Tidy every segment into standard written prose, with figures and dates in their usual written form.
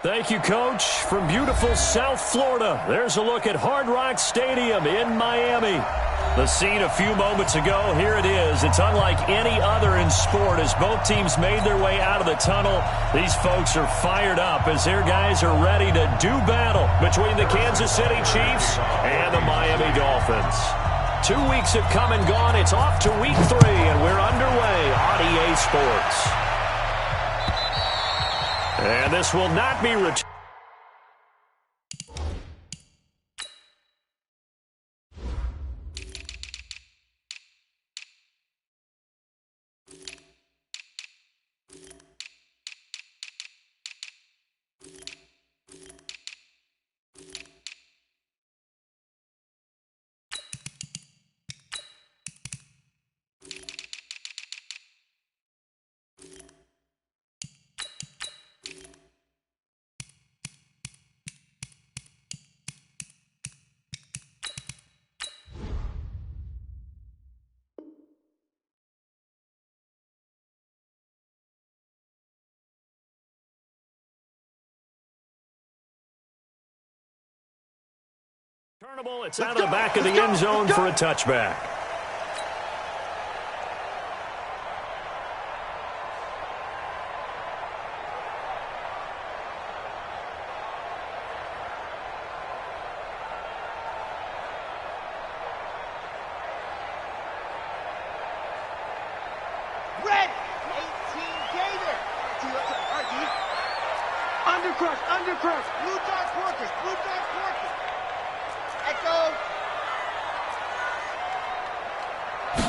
Thank you, Coach. From beautiful South Florida, there's a look at Hard Rock Stadium in Miami. The scene a few moments ago, here it is. It's unlike any other in sport as both teams made their way out of the tunnel. These folks are fired up as their guys are ready to do battle between the Kansas City Chiefs and the Miami Dolphins. 2 weeks have come and gone. It's off to week 3, and we're underway on EA Sports. And this will not be returned. It's out of the back of the end zone for a touchback. Red, 18 Gator. Undercrush, undercrush. Blue Dogs workers, Blue Dogs workers. Echo.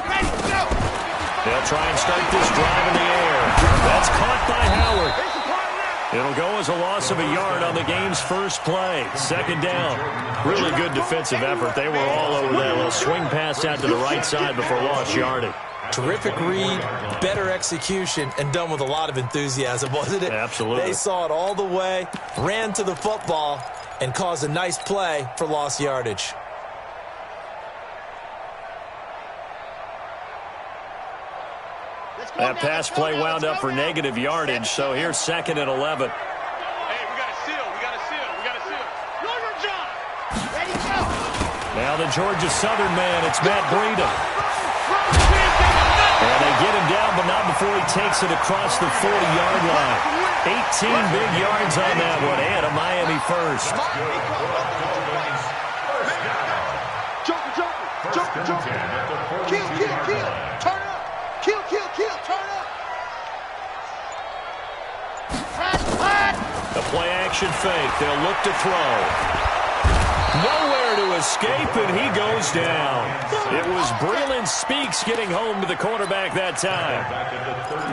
Ready, go! They'll try and start this drive in the air. That's caught by Howard. It'll go as a loss of a yard on the game's first play. Second down. Really good defensive effort. They were all over that little swing pass out to the right side before lost yardage. Terrific read, better execution, and done with a lot of enthusiasm, wasn't it? Absolutely. They saw it all the way, ran to the football, and caused a nice play for lost yardage. That pass play wound up for negative yardage, so here's 2nd and 11. Hey, we got a seal, we got a seal, we got a seal. Norman John! Ready, go! Now the Georgia Southern man, it's Matt Breida. And they get him down, but not before he takes it across the 40-yard line. 18 big yards on that one, and a Miami first. Jumper, jumper, jumper, jumper. Kill, kill, kill. Turn up. Kill, kill, kill. Turn up. Pass, pass. A play-action fake. They'll look to throw. Nowhere to escape, and he goes down. It was Braylon Speaks getting home to the quarterback that time.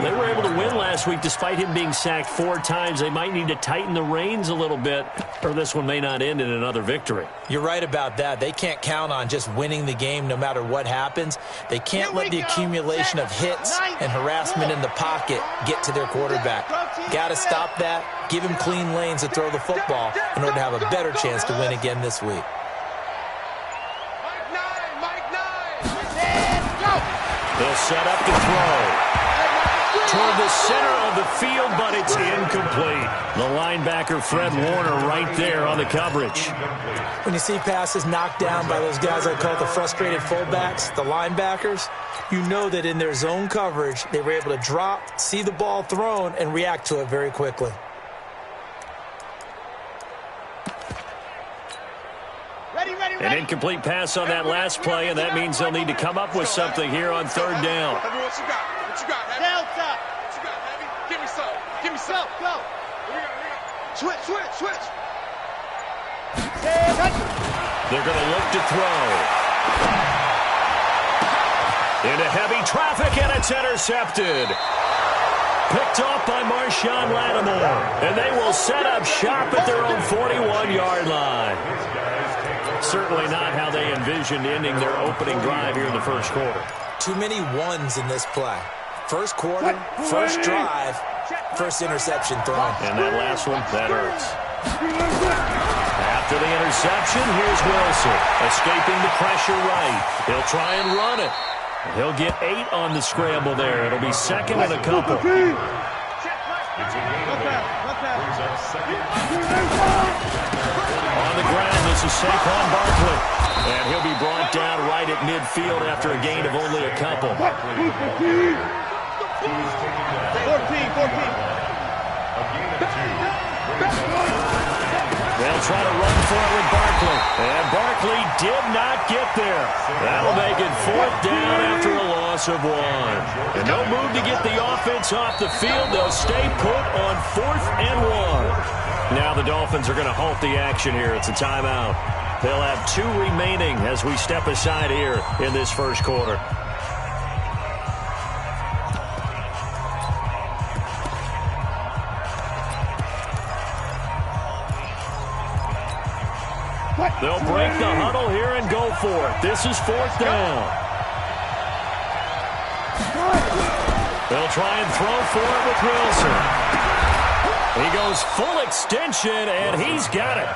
They were able to win last week despite him being sacked 4 times. They might need to tighten the reins a little bit, or this one may not end in another victory. You're right about that. They can't count on just winning the game no matter what happens. They can't let the accumulation of hits and harassment in the pocket get to their quarterback. Got to stop that, give him clean lanes to throw the football in order to have a better chance to win again this week. They'll set up to throw. Toward the center of the field, but it's incomplete. The linebacker, Fred Warner, right there on the coverage. When you see passes knocked down by those guys I call the frustrated fullbacks, the linebackers, you know that in their zone coverage, they were able to drop, see the ball thrown, and react to it very quickly. An incomplete pass on that last play, and that means they'll need to come up with something here on 3rd down. Heavy, what you got? What you got, Heavy? Delta. What you got, Heavy? Give me some. Give me some. Go, go. We got. Switch, switch, switch. They're going to look to throw. Into heavy traffic, and it's intercepted. Picked off by Marshawn Lattimore. And they will set up shop at their own 41-yard line. Certainly not how they envisioned ending their opening drive here in the first quarter. Too many ones in this play. First quarter, first drive, first interception thrown. And that last one, that hurts. After the interception, here's Wilson. Escaping the pressure right. He'll try and run it. He'll get 8 on the scramble there. It'll be 2nd and a couple. Okay. On the ground, this is Saquon Barkley. And he'll be brought down right at midfield after a gain of only a couple. 14. They'll try to run for it with Barkley. And Barkley did not get there. That'll make it 4th down after a loss of 1. And no move to get the offense off the field. They'll stay put on 4th and 1. Now the Dolphins are going to halt the action here. It's a timeout. They'll have 2 remaining as we step aside here in this first quarter. They'll break the huddle here and go for it. This is 4th down. They'll try and throw for it with Wilson. He goes full extension, and he's got it.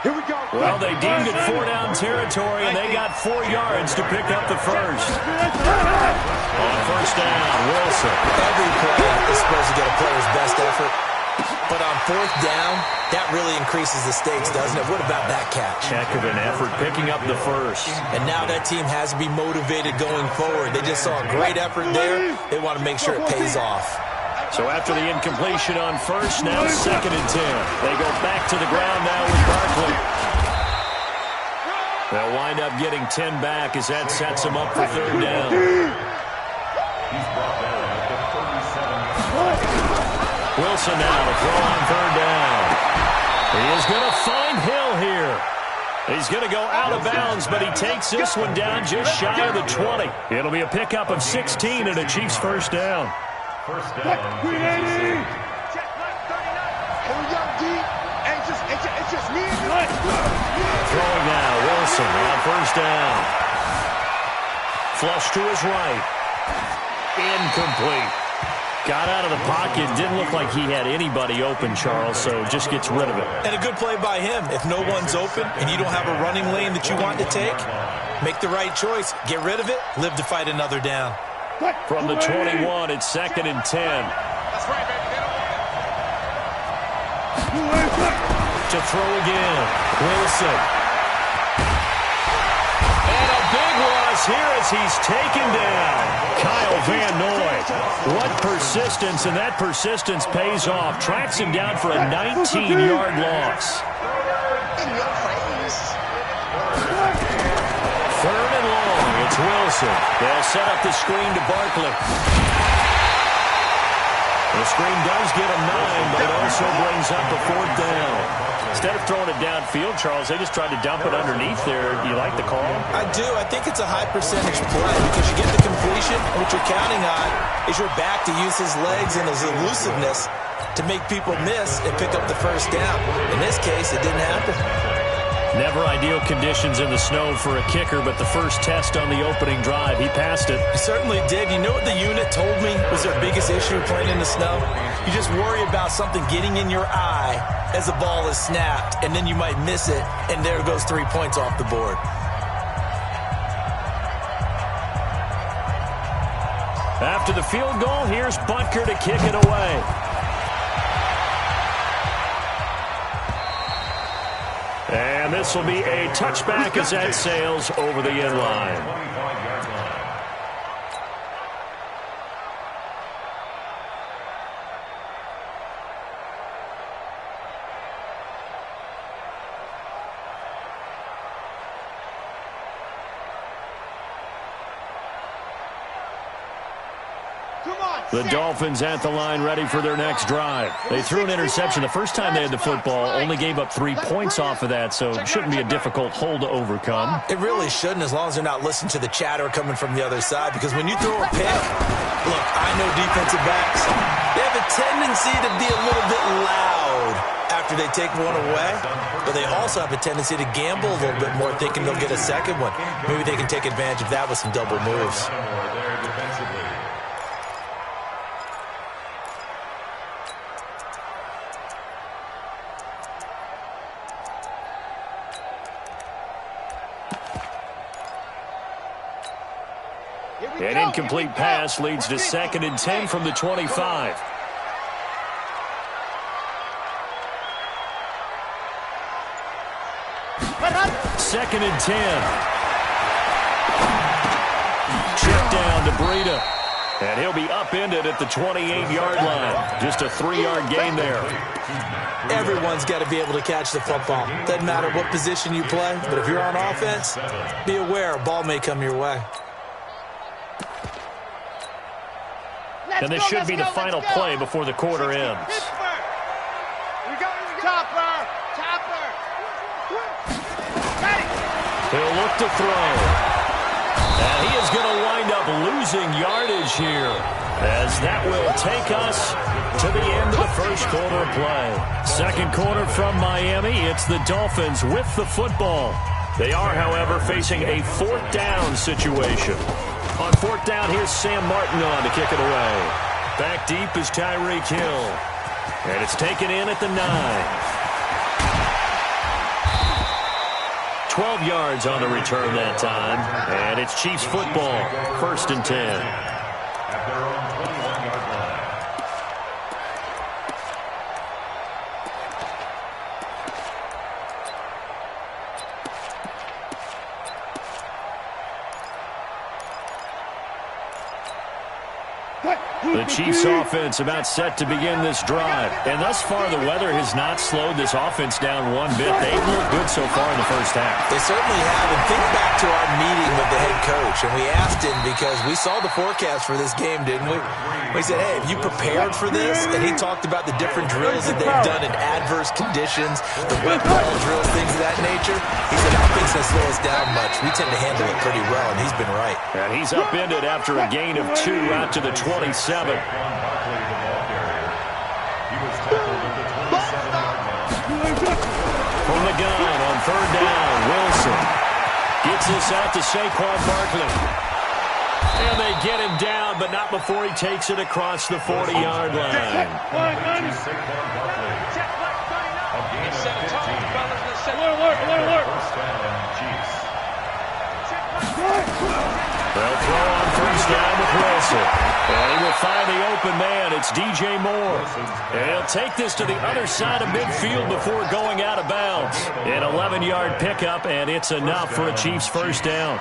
Here we go. Well, they deemed it 4-down territory, and they got 4 yards to pick up the first. On 1st down, Wilson. Every play is supposed to get a player's best effort. But on 4th down, that really increases the stakes, doesn't it? What about that catch? Heck of an effort picking up the first. And now that team has to be motivated going forward. They just saw a great effort there. They want to make sure it pays off. So after the incompletion on first, now 2nd and 10. They go back to the ground now with Barkley. They'll wind up getting 10 back as that sets them up for 3rd down. Wilson now to throw on 3rd down. He is going to find Hill here. He's going to go out of bounds, but he takes this one down just shy of the 20. It'll be a pickup of 16 and a Chiefs 1st down. First down. Here we go, D. It's just me and you. Throwing now, Wilson on 1st down. Flush to his right. Incomplete. Got out of the pocket. Didn't look like he had anybody open, Charles, so just gets rid of it. And a good play by him. If no one's open and you don't have a running lane that you want to take, make the right choice. Get rid of it. Live to fight another down. From the 21, it's 2nd and 10. That's right, baby. To throw again. Wilson. And a big loss here as he's taken down. Kyle Van Noy. What persistence, and that persistence pays off. Tracks him down for a 19-yard loss. In your face. 3rd and long. It's Wilson. They'll set up the screen to Barkley. The screen does get him 9, but it also brings up a 4th down. Instead of throwing it downfield, Charles, they just tried to dump it underneath there. Do you like the call? I do. I think it's a high percentage play because you get the completion, and what you're counting on is your back to use his legs and his elusiveness to make people miss and pick up the 1st down. In this case, it didn't happen. Never ideal conditions in the snow for a kicker, but the first test on the opening drive, he passed it. He certainly did. You know what the unit told me was their biggest issue playing in the snow? You just worry about something getting in your eye as the ball is snapped, and then you might miss it, and there goes 3 points off the board. After the field goal, here's Butker to kick it away. And this will be a touchback as that sails over the end line. The Dolphins at the line ready for their next drive. They threw an interception the first time they had the football, only gave up 3 points off of that, so it shouldn't be a difficult hole to overcome. It really shouldn't, as long as they're not listening to the chatter coming from the other side, because when you throw a pick, look, I know defensive backs, they have a tendency to be a little bit loud after they take one away, but they also have a tendency to gamble a little bit more, thinking they'll get a second one. Maybe they can take advantage of that with some double moves. An incomplete pass leads to 2nd and 10 from the 25. 2nd and 10. Check down to Breida. And he'll be upended at the 28-yard line. Just a 3-yard gain there. Everyone's got to be able to catch the football. Doesn't matter what position you play, but if you're on offense, be aware a ball may come your way. And this should be the final play before the quarter ends. He'll look to throw. And he is going to wind up losing yardage here, as that will take us to the end of the first quarter of play. Second quarter from Miami. It's the Dolphins with the football. They are, however, facing a 4th down situation. On 4th down, here's Sam Martin on to kick it away. Back deep is Tyreek Hill. And it's taken in at the 9. 12 yards on the return that time. And it's Chiefs football. 1st and 10. At their own 21-yard line. The Chiefs offense about set to begin this drive. And thus far, the weather has not slowed this offense down one bit. They've looked good so far in the first half. They certainly have. And think back to our meeting with the head coach. And we asked him, because we saw the forecast for this game, didn't we? We said, hey, have you prepared for this? And he talked about the different drills that they've done in adverse conditions, the wet ball drills, things of that nature. He said, nothing's going to slow us down much. We tend to handle it pretty well, and he's been right. And he's upended after a gain of 2 out to the 27. From the gun on 3rd down, Wilson gets this out to Saquon Barkley. And they get him down, but not before he takes it across the 40-yard line. They'll throw on 1st down with Wilson. And he will find the open man. It's DJ Moore. And he'll take this to the other side of midfield before going out of bounds. An 11-yard pickup, and it's enough for a Chiefs 1st down.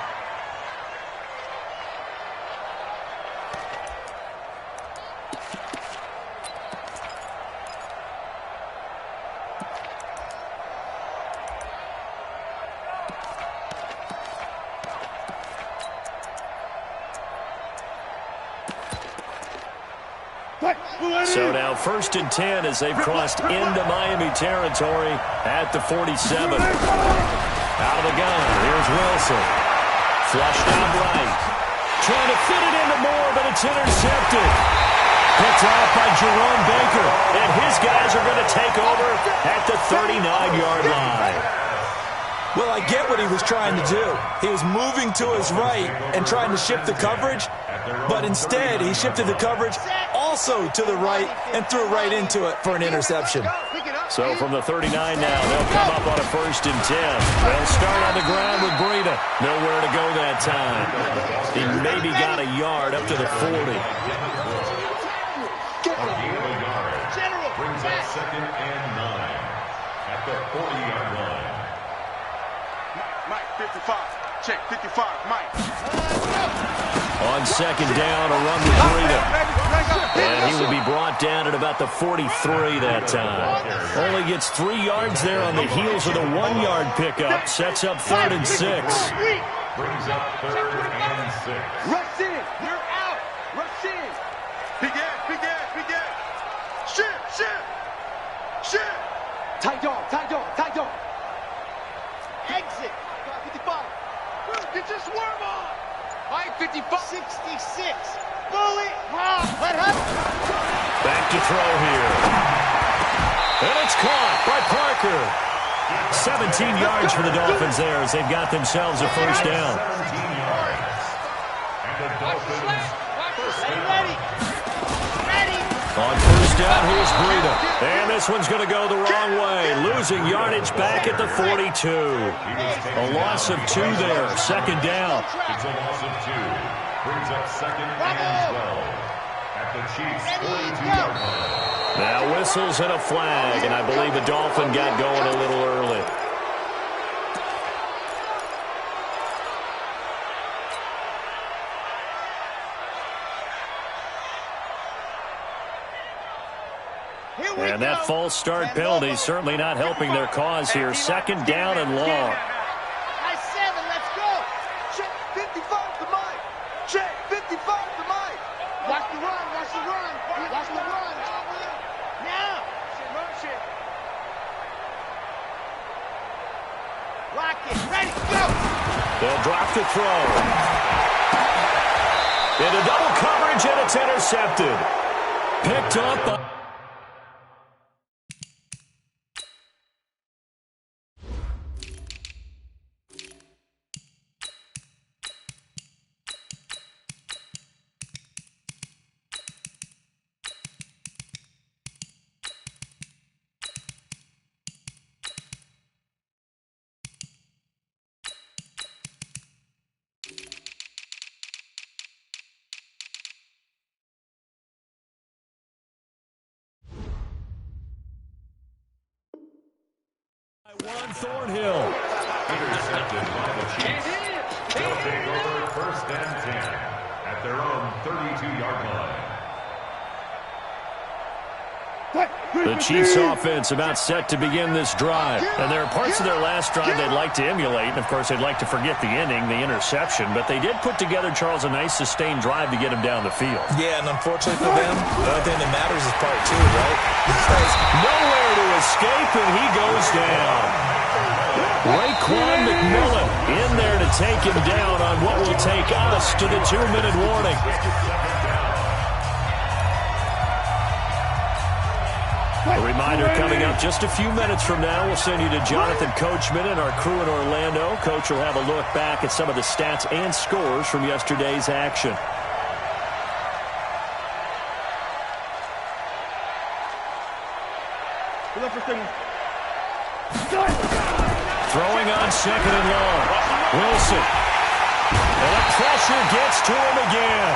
So now 1st and 10 as they've crossed into Miami territory at the 47. Out of the gun, here's Wilson. Flushed out right. Trying to fit it into Moore, but it's intercepted. Picked off by Jerome Baker. And his guys are going to take over at the 39-yard line. Well, I get what he was trying to do. He was moving to his right and trying to shift the coverage, but instead he shifted the coverage also to the right and threw right into it for an interception. So from the 39 now, they'll come up on a 1st and 10. They'll start on the ground with Breida. Nowhere to go that time. He maybe got a yard up to the 40. Brings up 2nd and 9 at the 40-yard line. Mike, 55. Check, 55. Mike. On 2nd down, a run with Breida. And he will be brought down at about the 43 that time. Only gets 3 yards there on the heels of the 1-yard pickup. Sets up 3rd and 6. Brings up 3rd and 6. Rush in. You're out. Rush in. Big gas, big gas, big gas. Shit. Tight dog. Exit. 55. Get your swerve on. Mike 55. 66. Bully. Let up. Back to throw here. And it's caught by Parker. 17 yards for the Dolphins there as they've got themselves a 1st down. 17 yards. And the Dolphins 1st down. On 1st down, here's Breida. And this one's going to go the wrong way. Losing yardage back at the 42. A loss of 2 there. 2nd down. It's a loss of 2. Brings up 2nd and 12 at the Chiefs 42-yard line. Now whistles and a flag, and I believe the Dolphin got going a little early. And that false start penalty certainly not helping their cause here. Second down and long. Nice 7, let's go. Check 55 to Mike. Check 55 to Mike. Watch the run, watch the run. Watch the run. Now. Lock it. Ready, go. They'll drop the throw. Into double coverage, and it's intercepted. Picked up. One Thornhill. Intercepted by the Chiefs. They'll take over 1st and 10 at their own 32-yard line. The Chiefs offense about set to begin this drive. And there are parts of their last drive they'd like to emulate. And, of course, they'd like to forget the ending, the interception. But they did put together, Charles, a nice sustained drive to get him down the field. Yeah, and unfortunately for them, the only thing that matters is part 2, right? Nowhere to escape, and he goes down. Raekwon McMillan in there to take him down on what will take us to the 2-minute warning. A reminder coming up just a few minutes from now. We'll send you to Jonathan Coachman and our crew in Orlando. Coach will have a look back at some of the stats and scores from yesterday's action. Throwing on 2nd and long. Wilson. And the pressure gets to him again.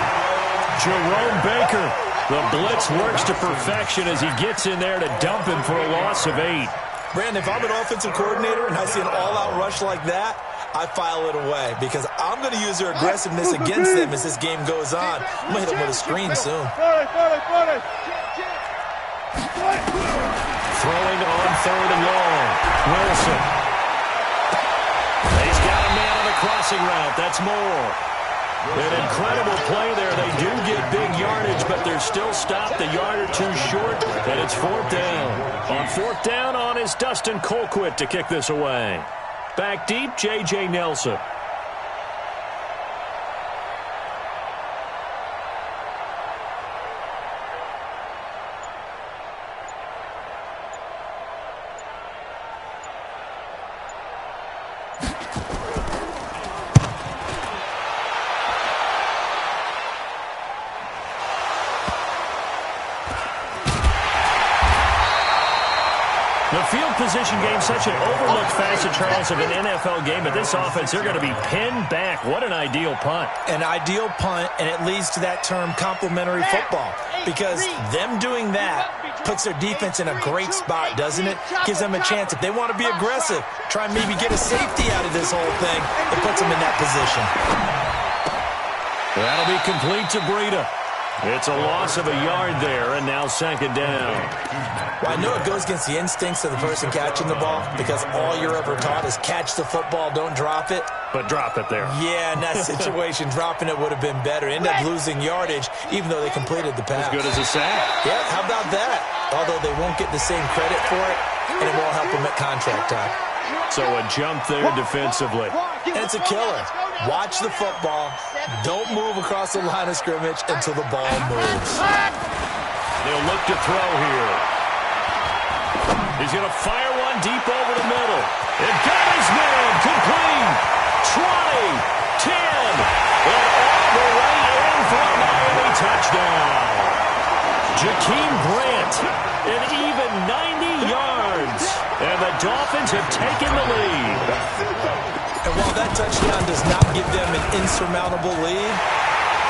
Jerome Baker. The blitz works to perfection as he gets in there to dump him for a loss of 8. Brandon, if I'm an offensive coordinator and I see an all-out rush like that, I file it away because I'm going to use their aggressiveness against them as this game goes on. I'm going to hit them with a screen soon. Throwing on 3rd and long. Wilson. He's got a man on the crossing route. That's Moore. An incredible play there. They do get big yardage, but they're still stopped a yard or 2 short, and it's 4th down. On 4th down on is Dustin Colquitt to kick this away. Back deep, J.J. Nelson. The field position game, such an overlooked facet, Charles, of an NFL game. But this offense, they're going to be pinned back. What an ideal punt. An ideal punt, and it leads to that term complementary football. Because them doing that puts their defense in a great spot, doesn't it? Gives them a chance. If they want to be aggressive, try and maybe get a safety out of this whole thing, it puts them in that position. That'll be complete to Breida. It's a loss of a yard there, and now 2nd down. Well, I know it goes against the instincts of the person catching the ball because all you're ever taught is catch the football, don't drop it. But drop it there. Yeah, in that situation, dropping it would have been better. End up losing yardage, even though they completed the pass. As good as a sack. Yeah, how about that? Although they won't get the same credit for it, and it won't help them at contract time. So a jump there defensively. And it's a killer. Watch the football. Don't move across the line of scrimmage until the ball moves. They'll look to throw here. He's going to fire one deep over the middle. It got his man. Complete. 20, 10, and all the way in for a Miami touchdown. Jakeem Grant, an even 90 yards. And the Dolphins have taken the lead. And while that touchdown does not give them an insurmountable lead,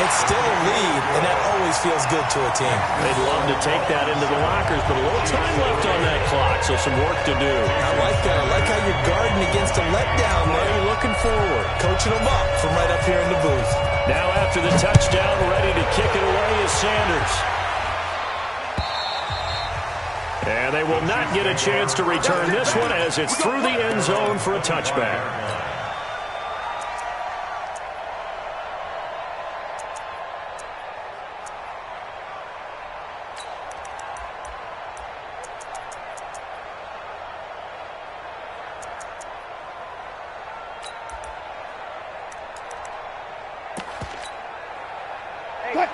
it's still a lead, and that always feels good to a team. They'd love to take that into the lockers, but a little time left on that clock, so some work to do. I like that. I like how you're guarding against a letdown there. You're looking forward, coaching them up from right up here in the booth. Now after the touchdown, ready to kick it away is Sanders. And they will not get a chance to return this one as it's through the end zone for a touchback.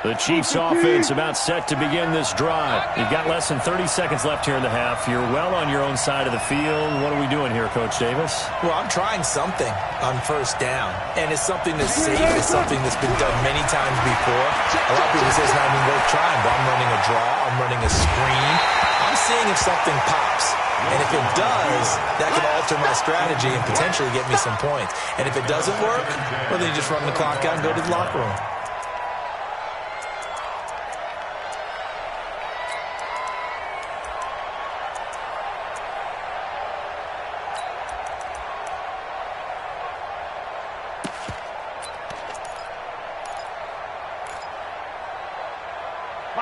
The Chiefs offense about set to begin this drive. You've got less than 30 seconds left here in the half. You're well on your own side of the field. What are we doing here, Coach Davis? Well, I'm trying something on first down, and it's something that's safe. It's something that's been done many times before. A lot of people say it's not even worth trying, but I'm running a draw. I'm running a screen. I'm seeing if something pops. And if it does, that can alter my strategy and potentially get me some points. And if it doesn't work, well, then you just run the clock out and go to the locker room.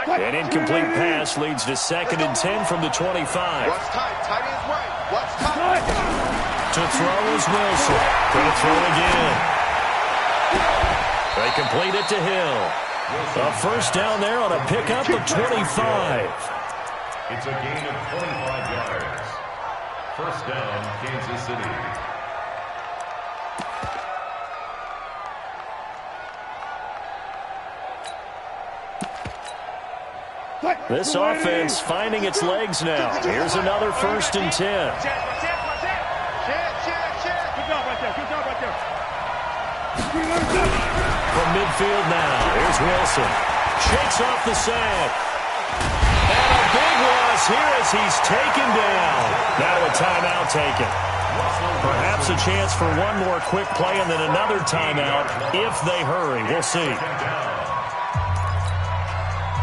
An incomplete pass leads to 2nd and 10 from the 25. Watch tight. Tight ends right. Watch tight. To throw is Wilson. Going to throw again. They complete it to Hill. A first down there on a pickup of 25. It's a gain of 25 yards. First down, Kansas City. This offense finding its legs now. Here's another 1st and 10. Good job right there. Good job right there. From midfield now, here's Wilson. Shakes off the sack. And a big loss here as he's taken down. Now a timeout taken. Perhaps a chance for one more quick play and then another timeout if they hurry. We'll see.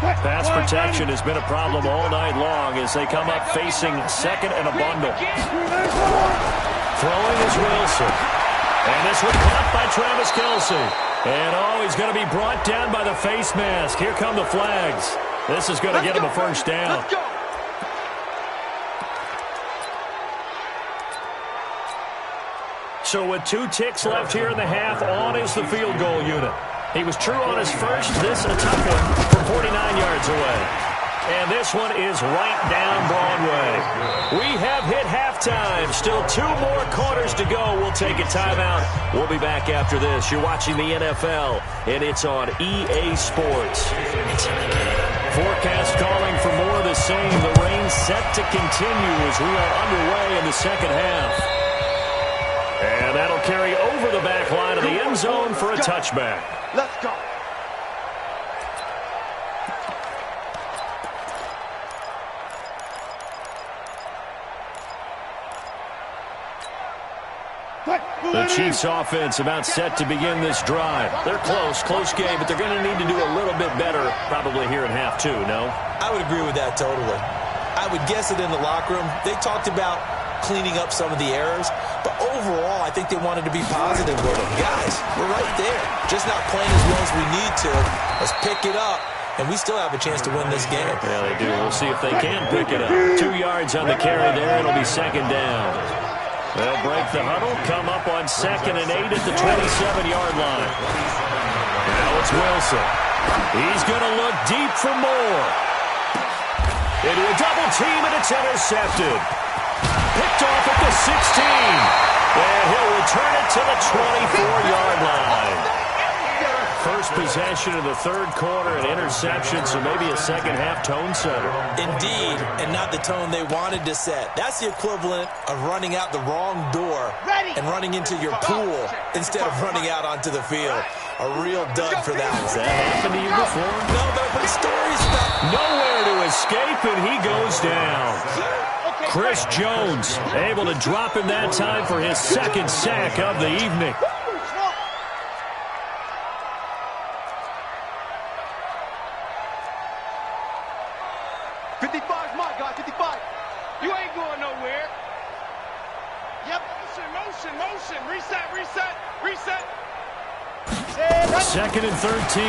Pass protection has been a problem all night long as they come up facing 2nd and a bundle. Throwing is Wilson. And this one caught by Travis Kelce. And he's going to be brought down by the face mask. Here come the flags. This is going to get him a first down. So with 2 ticks left here in the half, on is the field goal unit. He was true on his first. This a tough one from 49 yards away. And this one is right down Broadway. We have hit halftime. Still 2 more quarters to go. We'll take a timeout. We'll be back after this. You're watching the NFL, and it's on EA Sports. Forecast calling for more of the same. The rain set to continue as we are underway in the second half. And that'll carry over the back line of the end zone for a touchback. Let's go. The Chiefs offense about set to begin this drive. They're close game, but they're going to need to do a little bit better probably here in half 2, no? I would agree with that totally. I would guess it in the locker room. They talked about cleaning up some of the errors, but overall, I think they wanted to be positive with them. Guys, we're right there. Just not playing as well as we need to. Let's pick it up, and we still have a chance to win this game. Yeah, they do. We'll see if they can pick it up. 2 yards on the carry there. It'll be 2nd down. They'll break the huddle, come up on 2nd and 8 at the 27-yard line. Now it's Wilson. He's going to look deep for more. Into a double team, and it's intercepted. Picked off at the 16. And he'll return it to the 24-yard line. First possession of the 3rd quarter, an interception, so maybe a second-half tone setter. Indeed, and not the tone they wanted to set. That's the equivalent of running out the wrong door and running into your pool instead of running out onto the field. A real dud for that one. Has that happened to you before? No, but I've heard stories about nowhere to escape, and he goes down. Chris Jones able to drop him that time for his 2nd sack of the evening. 55's my guy, 55. You ain't going nowhere. Yep. Motion. Reset. 2nd and 13.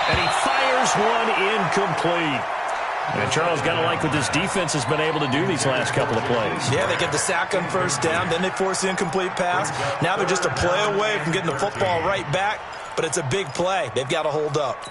And he fires one incomplete. And Charles, got to like what this defense has been able to do these last couple of plays. Yeah, they get the sack on first down, then they force the incomplete pass. Now they're just a play away from getting the football right back, but it's a big play. They've got to hold up.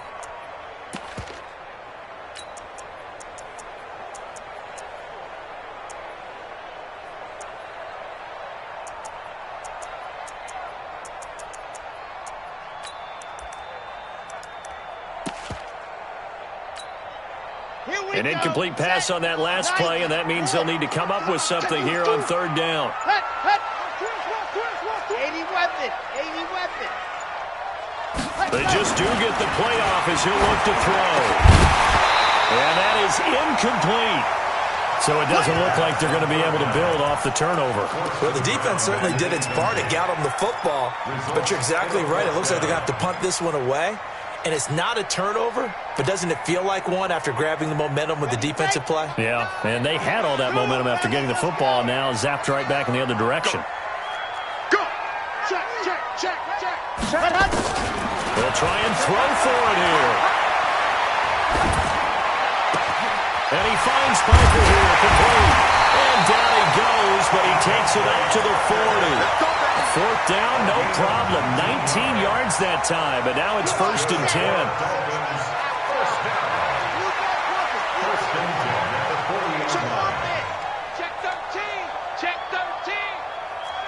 An incomplete pass on that last play, and that means they'll need to come up with something here on third down. 80 weapon. They just do get the playoff as he'll look to throw. And that is incomplete. So it doesn't look like they're going to be able to build off the turnover. Well, the defense certainly did its part. It got them the football. But you're exactly right. It looks like they're going to have to punt this one away. And it's not a turnover, but doesn't it feel like one after grabbing the momentum with the defensive play? Yeah, and they had all that momentum after getting the football, and now zapped right back in the other direction. Go. Check. They'll try and throw for it here. And he finds Piper here, complete. And down he goes, but he takes it up to the 40. Fourth down, no problem. 19 yards that time, but now it's 1st and 10. Check 13.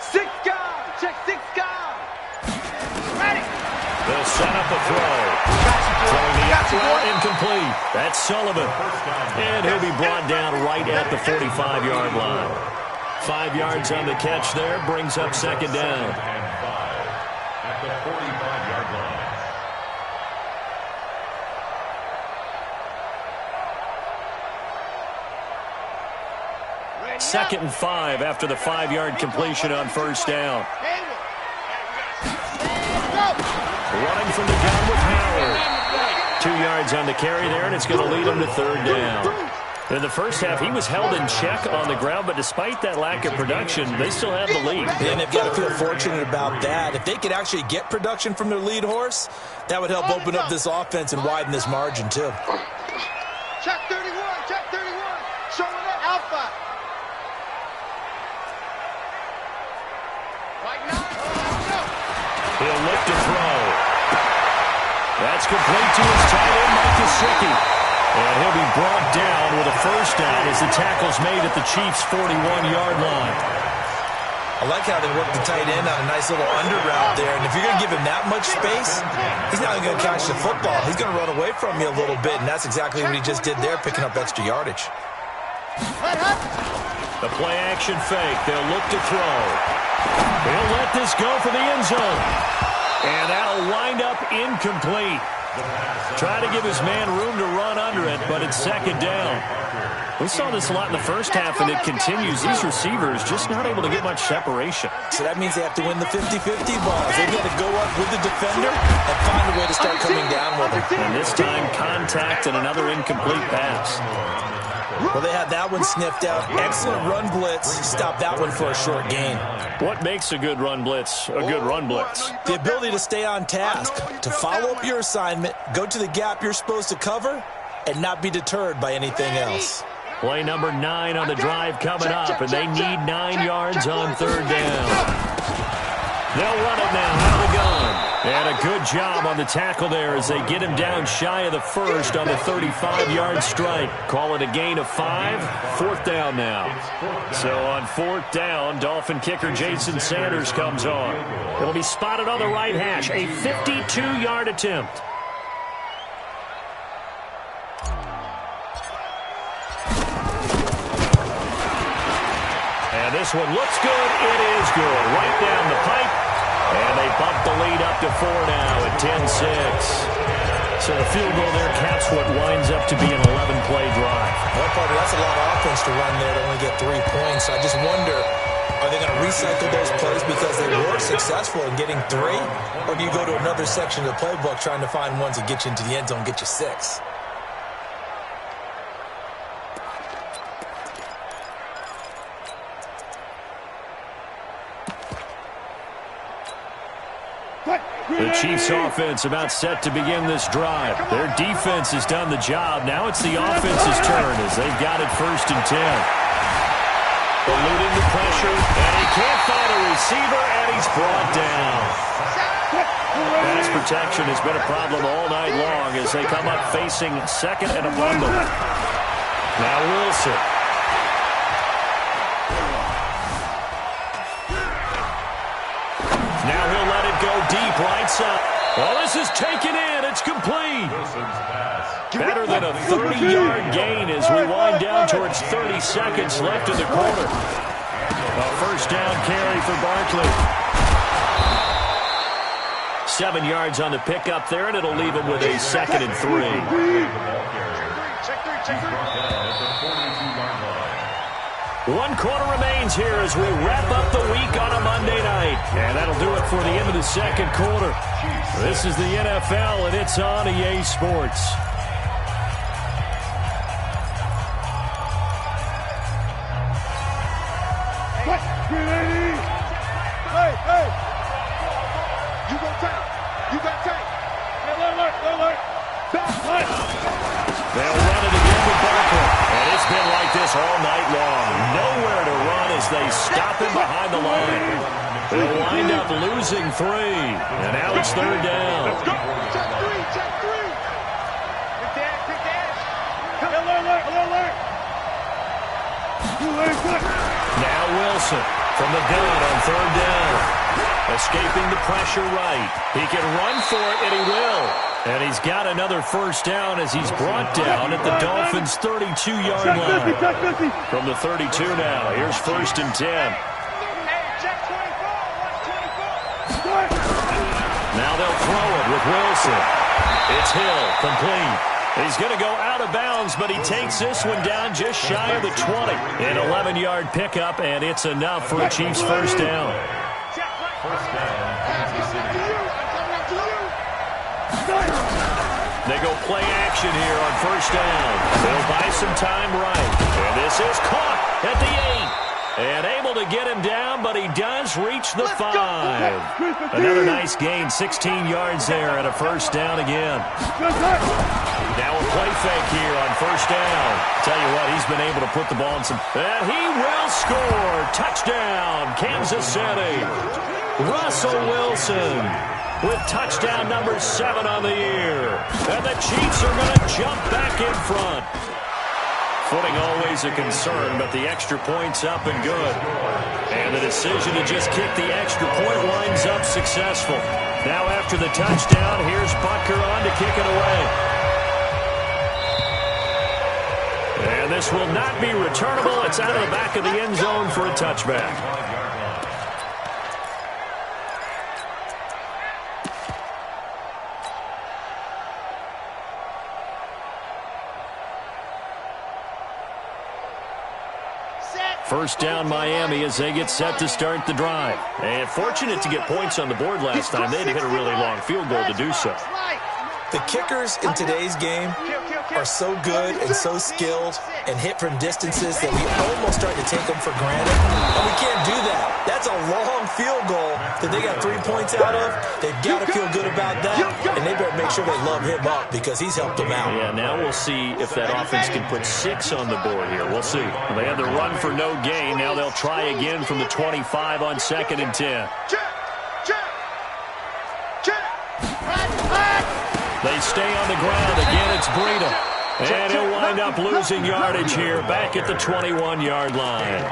6 guys. Check 6 guys. Ready. They'll set up a throw. Throwing the out route incomplete. That's Sullivan. And he'll be brought down right at the 45-yard line. 5 yards on the catch there, brings up 2nd down. And 5 at the 45-yard line. Second and 5 after the 5-yard completion on first down. Running from the gun with Howard. 2 yards on the carry there, and it's going to lead him to 3rd down. In the first half, he was held in check on the ground, but despite that lack of production, they still have the lead. And they've got to feel fortunate about that. If they could actually get production from their lead horse, that would help open up this offense and widen this margin, too. Check 31. Showing up. Alpha. Right now. He'll look to throw. That's complete to his tight end, Mike Gesicki. And he'll be brought down with a 1st down as the tackle's made at the Chiefs' 41-yard line. I like how they work the tight end on a nice little under route there. And if you're going to give him that much space, he's not even going to catch the football. He's going to run away from you a little bit, and that's exactly what he just did there, picking up extra yardage. The play-action fake. They'll look to throw. They'll let this go for the end zone. And that'll wind up incomplete. Try to give his man room to run under it, but it's 2nd down. We saw this a lot in the first half, and it continues. These receivers just not able to get much separation. So that means they have to win the 50-50 balls. They've got to go up with the defender and find a way to start coming down with him. And this time, contact and another incomplete pass. Well, they had that one sniffed out. Excellent run blitz. Stop that one for a short gain. What makes a good run blitz a good run blitz? The ability to stay on task, to follow up your assignment, go to the gap you're supposed to cover, and not be deterred by anything else. Play number 9 on the drive coming up, and they need 9 yards on 3rd down. They'll run it now out of the gun. And a good job on the tackle there as they get him down shy of the 1st on the 35-yard strike. Call it a gain of 5. 4th down now. So on 4th down, Dolphin kicker Jason Sanders comes on. It'll be spotted on the right hash. A 52-yard attempt. And this one looks good. It is good. Right down the pipe. And they bump the lead up to 4 now at 10-6. So the field goal there caps what winds up to be an 11-play drive. Well, partner, that's a lot of offense to run there to only get 3 points. So I just wonder, are they going to recycle those plays because they were successful in getting 3? Or do you go to another section of the playbook trying to find ones that get you into the end zone and get you 6? The Chiefs offense about set to begin this drive. Their defense has done the job. Now it's the offense's turn as they've got it 1st and 10. Eluding the pressure, and he can't find a receiver, and he's brought down. Pass protection has been a problem all night long as they come up facing 2nd and a bundle. Now Wilson. Now he'll let it go deep right side. Well, this is taken in. It's complete. Better than a 30-yard gain as we wind down towards 30 seconds left in the quarter. A 1st down carry for Barkley. 7 yards on the pickup there, and it'll leave him with a 2nd and 3. One quarter remains here as we wrap up the week on a Monday night. And that'll do it for the end of the 2nd quarter. This is the NFL, and it's on EA Sports. Hey! You go tank. You got tank. Alert. Back. They'll run it again with Barkley. And it's been like this all night long. Nowhere to run as they stop him behind the line. They'll wind up losing 3. And now it's 3rd down. Let's go. Check 3. Quick dash. Alert. Now Wilson from the gun on 3rd down. Escaping the pressure right. He can run for it, and he will. And he's got another 1st down as he's brought down at the Dolphins' 32-yard line. From the 32 now, here's 1st and 10. Now they'll throw it with Wilson. It's Hill, complete. He's going to go out of bounds, but he takes this one down just shy of the 20. An 11-yard pickup, and it's enough for a Chiefs 1st down. They go play action here on 1st down. They'll buy some time right. And this is caught at the 8. And able to get him down, but he does reach the 5. Another nice gain, 16 yards there and a 1st down again. Now a play fake here on 1st down. Tell you what, he's been able to put the ball in some... And he will score! Touchdown, Kansas City! Russell Wilson with touchdown number 7 on the year. And the Chiefs are going to jump back in front. Footing always a concern, but the extra point's up and good. And the decision to just kick the extra point winds up successful. Now after the touchdown, here's Butker on to kick it away. And this will not be returnable. It's out of the back of the end zone for a touchback. First down Miami as they get set to start the drive. And fortunate to get points on the board last time. They had to hit a really long field goal to do so. The kickers in today's game are so good and so skilled and hit from distances that we almost start to take them for granted. And we can't do that. That's a long field goal that they got 3 points out of. They've got to feel good about that, and they better make sure they love him up because he's helped them out. Yeah, now we'll see if that offense can put 6 on the board here. We'll see. They had the run for no gain. Now they'll try again from the 25 on 2nd and 10. They stay on the ground. Again, it's Breida. And he'll wind up losing yardage here back at the 21-yard line.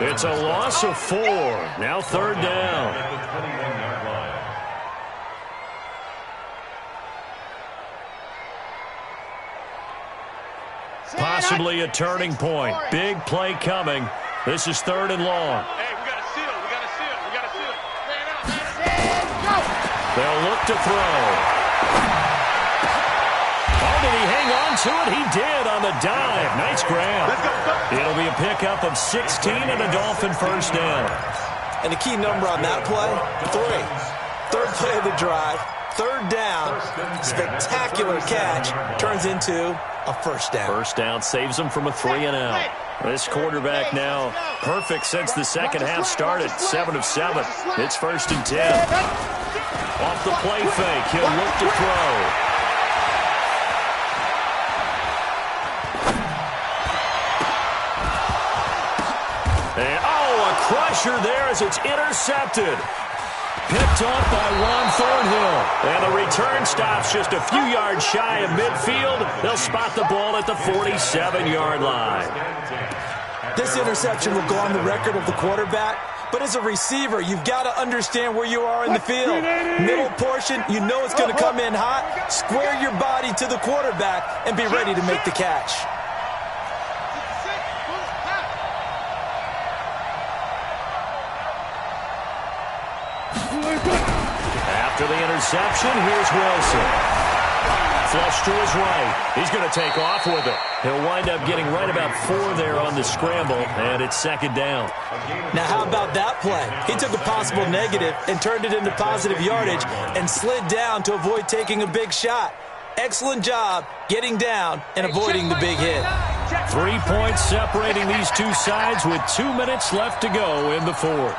It's a loss of 4. Now 3rd down. Possibly a turning point. Big play coming. This is 3rd and long. Hey, we got to seal. They'll look to throw. Did he hang on to it? He did on the dive. Nice grab. It'll be a pickup of 16 and a Dolphin 1st down. And the key number on that play, 3. 3rd play of the drive, 3rd down, spectacular catch, turns into a 1st down. 1st down saves them from a 3 and out. This quarterback now perfect since the second half started. 7 of 7. It's 1st and 10. Off the play fake, he'll look to throw. And, a crusher there as it's intercepted. Picked off by Juan Thornhill. And the return stops just a few yards shy of midfield. They'll spot the ball at the 47-yard line. This interception will go on the record of the quarterback. But as a receiver, you've got to understand where you are in the field. Middle portion, you know it's going to come in hot. Square your body to the quarterback and be ready to make the catch. After the interception, here's Wilson. Flush to his right. He's going to take off with it. He'll wind up getting right about 4 there on the scramble, and it's second down. Now, how about that play? He took a possible negative and turned it into positive yardage and slid down to avoid taking a big shot. Excellent job getting down and avoiding the big hit. 3 points separating these two sides with 2 minutes left to go in the fourth.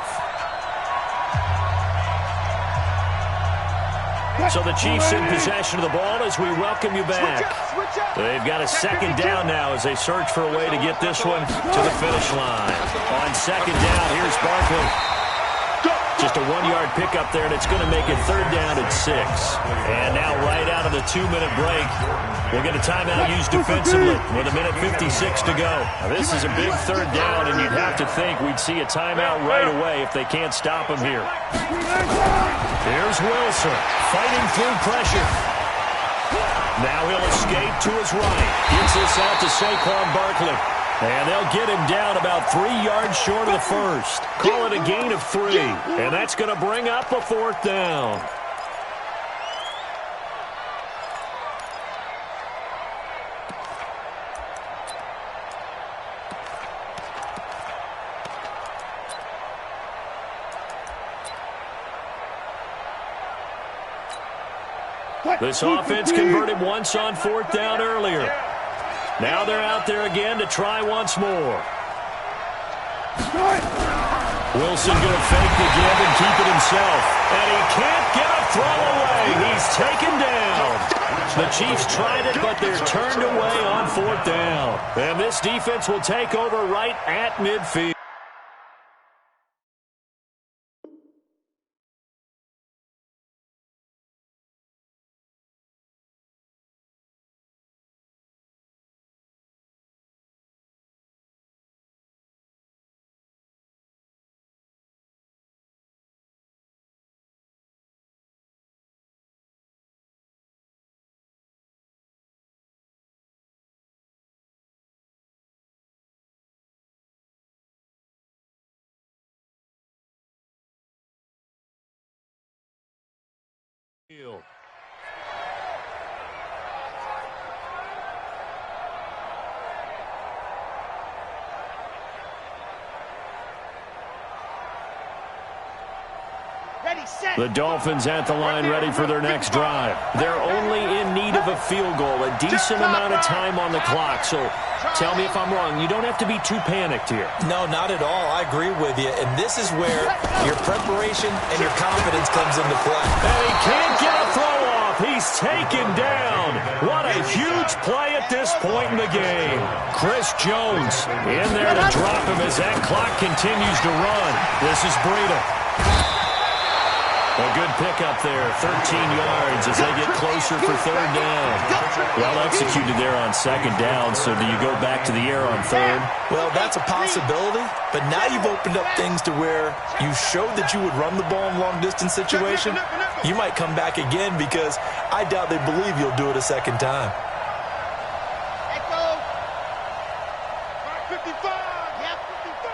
So the Chiefs in possession of the ball as we welcome you back. They've got a second down now as they search for a way to get this one to the finish line. On second down, here's Barkley. Just a 1-yard pickup there, and it's going to make it third down at 6. And now right out of the 2-minute break, we'll get a timeout used defensively with 1:56 to go. Now, this is a big third down, and you'd have to think we'd see a timeout right away if they can't stop him here. Here's Wilson fighting through pressure. Now he'll escape to his right. Gets this out to Saquon Barkley. And they'll get him down about 3 yards short of the first. Call it a gain of 3. And that's going to bring up a fourth down. This offense converted once on fourth down earlier. Now they're out there again to try once more. Wilson going to fake the give and keep it himself. And he can't get a throw away. He's taken down. The Chiefs tried it, but they're turned away on fourth down. And this defense will take over right at midfield. The Dolphins at the line ready for their next drive. They're only in need of a field goal, a decent amount of time on the clock. So tell me if I'm wrong. You don't have to be too panicked here. No, not at all. I agree with you. And this is where your preparation and your confidence comes into play. And he can't get a throw off. He's taken down. What a huge play at this point in the game. Chris Jones in there to drop him as that clock continues to run. This is Breida. A good pickup there, 13 yards as they get closer for third down. Well executed there on second down, so do you go back to the air on third? Well, that's a possibility, but now you've opened up things to where you showed that you would run the ball in long-distance situation. You might come back again because I doubt they believe you'll do it a second time. Echo. 55. Yeah, 55.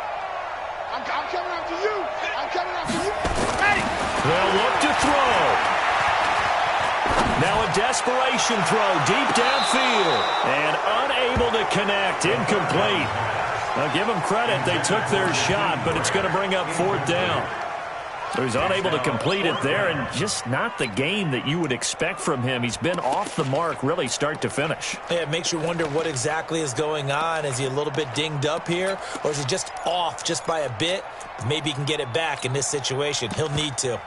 I'm coming after you. I'm coming after you. Ready. They'll look to throw. Now a desperation throw deep downfield. And unable to connect. Incomplete. Now give them credit. They took their shot, but it's going to bring up fourth down. So he's unable to complete it there, and just not the game that you would expect from him. He's been off the mark really start to finish. Yeah, it makes you wonder what exactly is going on. Is he a little bit dinged up here, or is he just off just by a bit? Maybe he can get it back in this situation. He'll need to.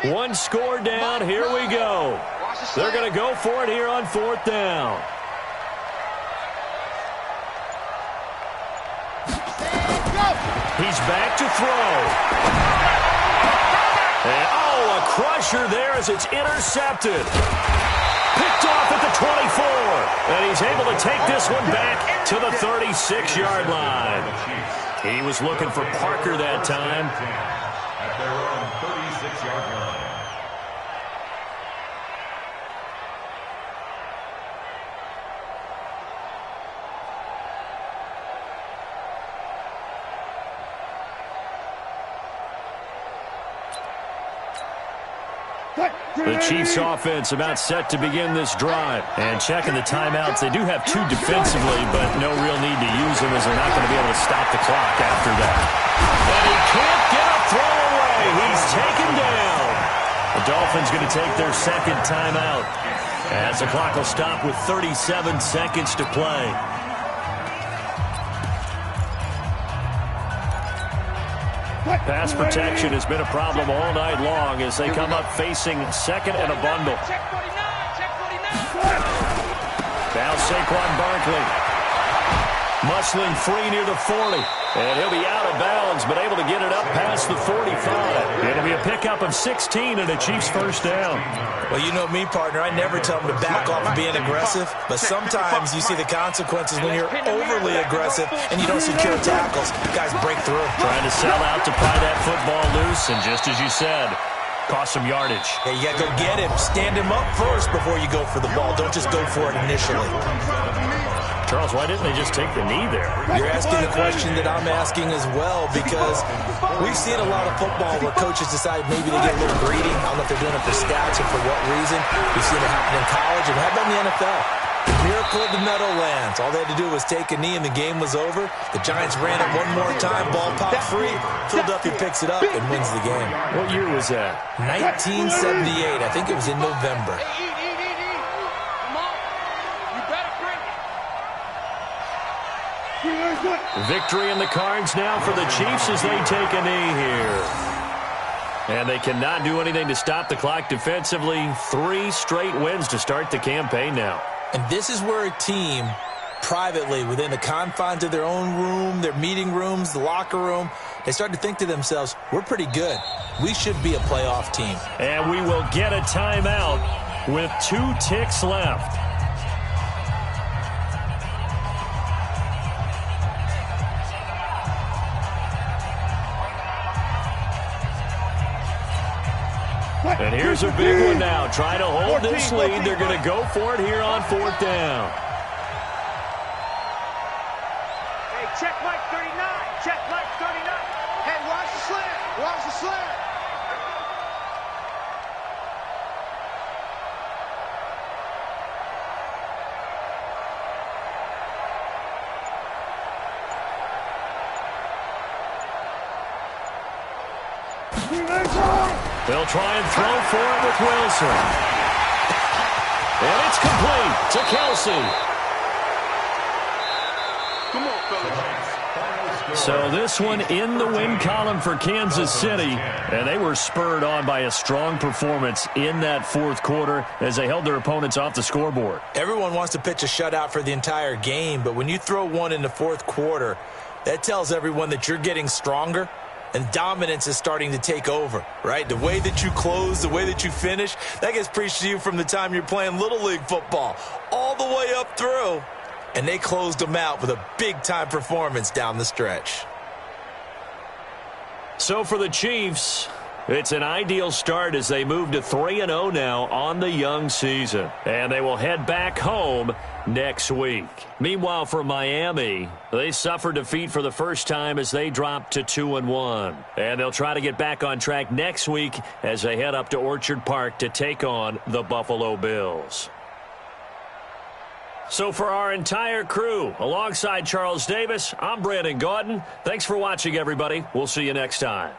One score down. Here we go. They're going to go for it here on 4th down. He's back to throw. And, a crusher there as it's intercepted. Picked off at the 24. And he's able to take this one back to the 36-yard line. He was looking for Parker that time. At their own 36-yard line. The Chiefs offense about set to begin this drive. And checking the timeouts, they do have 2 defensively, but no real need to use them as they're not going to be able to stop the clock after that. And he can't get a throw away. He's taken down. The Dolphins going to take their 2nd timeout as the clock will stop with 37 seconds to play. Pass protection has been a problem all night long as they come up facing 2nd and a bundle. Now Saquon Barkley muscling free near the 40. And he'll be out of bounds, but able to get it up past the 45. It'll be a pickup of 16 and a Chiefs 1st down. Well, you know me, partner. I never tell them to back off of being aggressive, but sometimes you see the consequences when you're overly aggressive and you don't secure tackles. Guys break through. Trying to sell out to pry that football loose, and just as you said, cost some yardage. Yeah, you got to go get him. Stand him up first before you go for the ball. Don't just go for it initially. Charles, why didn't they just take the knee there? You're asking the question that I'm asking as well, because we've seen a lot of football where coaches decide maybe they get a little greedy. I don't know if they're doing it for stats or for what reason. We've seen it happen in college, and how about in the NFL? Miracle of the Meadowlands. All they had to do was take a knee, and the game was over. The Giants ran it one more time. Ball popped free. Philadelphia picks it up and wins the game. What year was that? 1978. I think it was in November. Victory in the cards now for the Chiefs as they take a knee here. And they cannot do anything to stop the clock defensively. 3 straight wins to start the campaign now. And this is where a team, privately, within the confines of their own room, their meeting rooms, the locker room, they start to think to themselves, we're pretty good. We should be a playoff team. And we will get a timeout with 2 ticks left. And here's a big one now. Trying to hold this lead. They're going to go for it here on 4th down. Hey, check Mike 39. Check Mike 39. Hey, watch the slant. Watch the slant. They'll try and throw for it with Wilson. And it's complete to Kelsey. Come on, fellas. So this one in the win column for Kansas City. And they were spurred on by a strong performance in that 4th quarter as they held their opponents off the scoreboard. Everyone wants to pitch a shutout for the entire game, but when you throw one in the 4th quarter, that tells everyone that you're getting stronger. And dominance is starting to take over, right? The way that you close, the way that you finish, that gets preached to you from the time you're playing Little League football all the way up through. And they closed them out with a big-time performance down the stretch. So for the Chiefs, it's an ideal start as they move to 3-0 now on the young season. And they will head back home next week. Meanwhile, for Miami, they suffered defeat for the first time as they dropped to 2-1. And they'll try to get back on track next week as they head up to Orchard Park to take on the Buffalo Bills. So for our entire crew, alongside Charles Davis, I'm Brandon Gaudin. Thanks for watching, everybody. We'll see you next time.